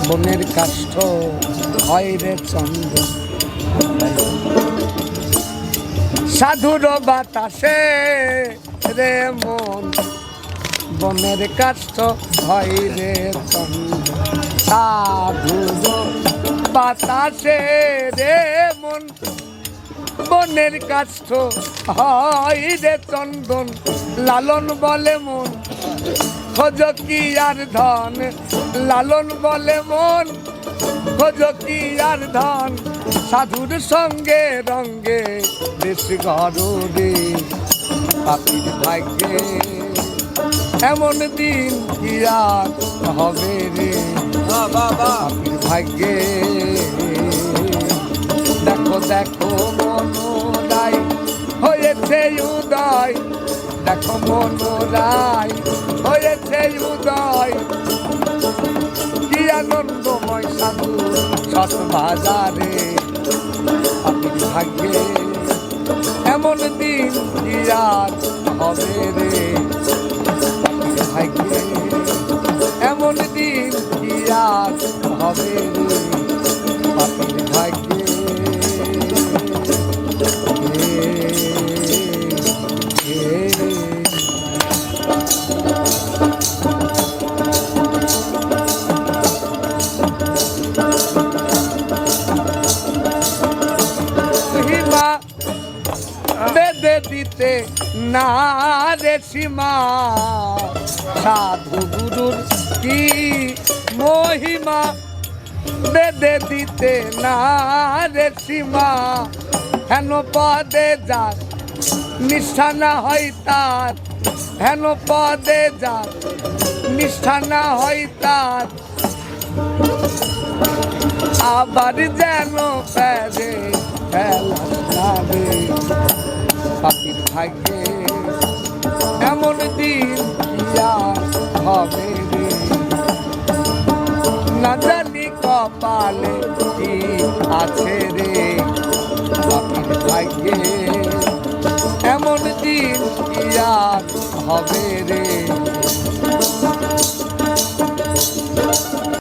বনের কাষ্ঠ হয় রে চন্দন সাধুর বাতাসে রে মন বনের কাষ্ঠ হয় রে চন্দন সাধুর বাতাসে রে মন বনের কাষ্ঠ হয় রে চন্দন লালন বলে মন খোঁজ কি আর ধন লালন বলে মন খোঁজ কি আর ধন সাধুর সঙ্গে রঙ্গে বেশ গররে পাপির ভাগ্যে এমন দিন কি আর হবে রে পাপির ভাগ্যে দেখো দেখো মনোরাই হয়েছে উদয় দেখো মনোরাই হয়েছে উদয় কি আনন্দময় সাধু সৎ বাজারে পাপির ভাগ্যে এমন দিন কি আর হবে রে পাপির ভাগ্যে এমন দিন কি আর হবে রে পাপির ভাগ্যে বেদে দিতে না রে সীমা সাধু গুরুর কি মহিমা বেদে দিতে না রে সীমা হেন পদে যার নিষ্ঠা না হয় তার হেন পদে যার নিষ্ঠা না হয় তার আবার যেন প্যারে ফেলা যাবে পাপির ভাগ্যে এমন দিন কি আর হবে রে না জানি কপালে কি আছে রে পাপির ভাগ্যে এমন দিন কি আর হবে রে